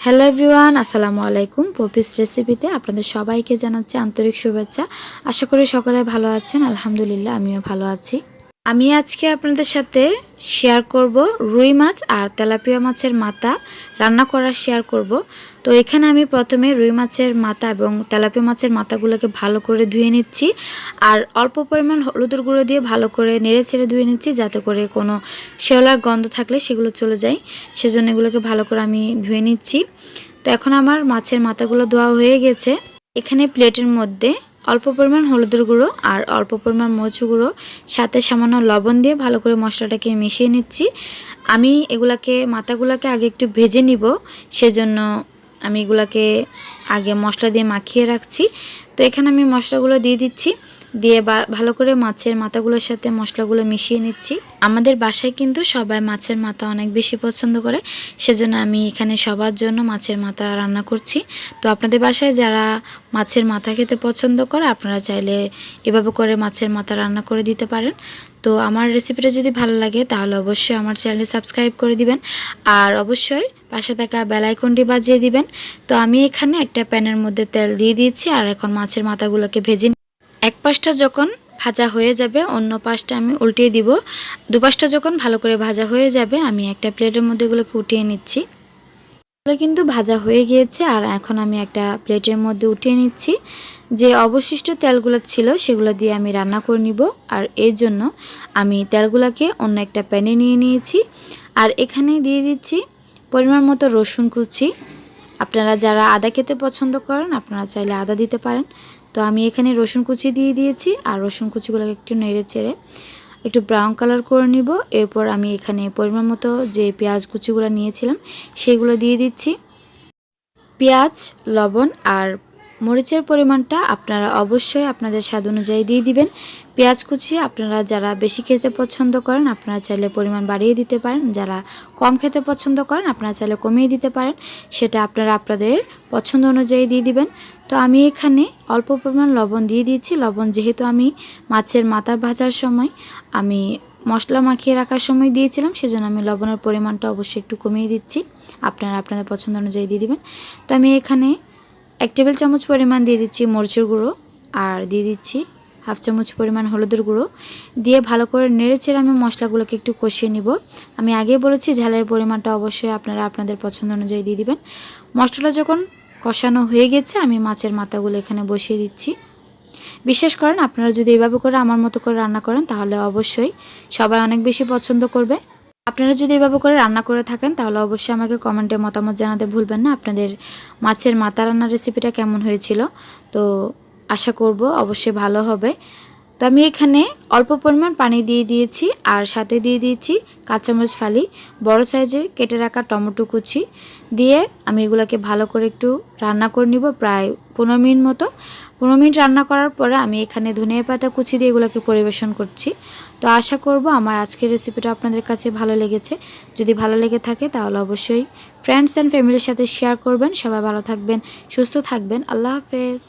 Hello everyone, আসসালামু আলাইকুম। Poppy's রেসিপিতে আপনাদের সবাইকে জানাচ্ছি আন্তরিক শুভেচ্ছা। আশা করি সকলে ভালো আছেন। আলহামদুলিল্লাহ আমিও ভালো আছি। আমি আজকে আপনাদের সাথে শেয়ার করব রুই মাছ আর তেলাপিয়া মাছের মাথা রান্না করা শেয়ার করব। তো এখানে আমি প্রথমে রুই মাছের মাথা এবং তেলাপিয়া মাছের মাথাগুলোকে ভালো করে ধুয়ে নিচ্ছি আর অল্প পরিমাণ হলুদের গুঁড়ো দিয়ে ভালো করে নেড়ে ছেড়ে ধুয়ে নিচ্ছি, যাতে করে কোনো শেওলার গন্ধ থাকলে সেগুলো চলে যায়। সেজন্য এগুলোকে ভালো করে আমি ধুয়ে নিচ্ছি। তো এখন আমার মাছের মাথাগুলো ধোয়া হয়ে গেছে। এখানে প্লেটের মধ্যে অল্প পরিমাণ হলুদের গুঁড়ো আর অল্প পরিমাণ মরিচ গুঁড়ো সাথে সামান্য লবণ দিয়ে ভালো করে মশলাটাকে মিশিয়ে নিচ্ছি। আমি মাথাগুলোকে আগে একটু ভেজে নিব, সেজন্য আমি এগুলাকে আগে মশলা দিয়ে মাখিয়ে রাখছি। তো এখানে আমি মশলাগুলো দিয়ে দিচ্ছি, দিয়ে ভালো করে মাছের মাথাগুলোর সাথে মশলাগুলো মিশিয়ে নিচ্ছি। আমাদের বাসায় কিন্তু সবাই মাছের মাথা অনেক বেশি পছন্দ করে, সেজন্য আমি এখানে সবার জন্য মাছের মাথা রান্না করছি। তো আপনাদের বাসায় যারা মাছের মাথা খেতে পছন্দ করে আপনারা চাইলে এভাবে করে মাছের মাথা রান্না করে দিতে পারেন। তো আমার রেসিপিটা যদি ভালো লাগে তাহলে অবশ্যই আমার চ্যানেলে সাবস্ক্রাইব করে দিবেন আর অবশ্যই পাশে থাকা বেল আইকনটি বাজিয়ে দিবেন। তো আমি এখানে একটা প্যানের মধ্যে তেল দিয়ে দিয়েছি আর এখন মাছের মাথাগুলোকে ভেজে এক পাশটা যখন ভাজা হয়ে যাবে অন্য পাশটা আমি উল্টিয়ে দিব। দুপাশটা যখন ভালো করে ভাজা হয়ে যাবে আমি একটা প্লেটের মধ্যে এগুলোকে উঠিয়ে নিচ্ছি। এগুলো কিন্তু ভাজা হয়ে গিয়েছে আর এখন আমি একটা প্লেটের মধ্যে উঠিয়ে নিচ্ছি। যে অবশিষ্ট তেলগুলো ছিল সেগুলো দিয়ে আমি রান্না করে নিব, আর এর জন্য আমি তেলগুলোকে অন্য একটা প্যানে নিয়ে নিয়েছি আর এখানে দিয়ে দিচ্ছি পরিমাণ মতো রসুন কুচি। আপনারা যারা আদা খেতে পছন্দ করেন আপনারা চাইলে আদা দিতে পারেন। তো আমি এখানে রসুন কুচি দিয়ে দিয়েছি আর রসুন কুচিগুলোকে একটু নেড়ে চেড়ে একটু ব্রাউন কালার করে নিব। এরপর আমি এখানে পরিমাণ মতো যে পেঁয়াজ কুচিগুলো নিয়েছিলাম সেগুলো দিয়ে দিচ্ছি। পেঁয়াজ, লবণ আর মরিচের পরিমাণটা আপনারা অবশ্যই আপনাদের স্বাদ অনুযায়ী দিয়ে দিবেন। পেঁয়াজ কুচি আপনারা যারা বেশি খেতে পছন্দ করেন আপনারা চাইলে পরিমাণ বাড়িয়ে দিতে পারেন, যারা কম খেতে পছন্দ করেন আপনারা চাইলে কমিয়ে দিতে পারেন, সেটা আপনারা আপনাদের পছন্দ অনুযায়ী দিয়ে দিবেন। তো আমি এখানে অল্প পরিমাণ লবণ দিয়ে দিয়েছি। লবণ যেহেতু আমি মাছের মাথা ভাজার সময় আমি মশলা মাখিয়ে রাখার সময় দিয়েছিলাম, সেজন্য আমি লবণের পরিমাণটা অবশ্যই একটু কমিয়ে দিচ্ছি। আপনারা আপনাদের পছন্দ অনুযায়ী দিয়ে দিবেন। তো আমি এখানে 1 টেবিল চামচ পরিমাণ দিয়ে দিচ্ছি মরিচের গুঁড়ো আর দিয়ে দিচ্ছি হাফ চামচ পরিমাণ হলুদের গুঁড়ো দিয়ে ভালো করে নেড়ে চেড়ে আমি মশলাগুলোকে একটু কষিয়ে নিব। আমি আগেই বলেছি ঝালের পরিমাণটা অবশ্যই আপনারা আপনাদের পছন্দ অনুযায়ী দিয়ে দিবেন। মশলাটা যখন কষানো হয়ে গেছে আমি মাছের মাথাগুলো এখানে বসিয়ে দিচ্ছি। বিশ্বাস করেন আপনারা যদি এভাবে করে আমার মতো করে রান্না করেন তাহলে অবশ্যই সবাই অনেক বেশি পছন্দ করবে। আপনারা যদি এভাবে করে রান্না করে থাকেন তাহলে অবশ্যই আমাকে কমেন্টে মতামত জানাতে ভুলবেন না আপনাদের মাছের মাথা রান্নার রেসিপিটা কেমন হয়েছিল। তো আশা করব অবশ্যই ভালো হবে। তো আমি এখানে অল্প পরিমাণ পানি দিয়ে দিয়েছি আর সাথে দিয়ে দিয়েছি কাঁচামরিচ ফালি, বড় সাইজে কেটে রাখা টমেটো কুচি দিয়ে আমি এগুলোকে ভালো করে একটু রান্না করে নিব প্রায় 15 মিনিট মতো। 15 মিনিট রান্না করার পরে আমি এখানে ধনিয়া পাতা কুচি দিয়ে এগুলোকে পরিবেশন করছি। তো আশা করব আমার আজকের রেসিপিটা আপনাদের কাছে ভালো লেগেছে। যদি ভালো লেগে থাকে তাহলে অবশ্যই ফ্রেন্ডস অ্যান্ড ফ্যামিলির সাথে শেয়ার করবেন। সবাই ভালো থাকবেন, সুস্থ থাকবেন। আল্লাহ হাফেজ।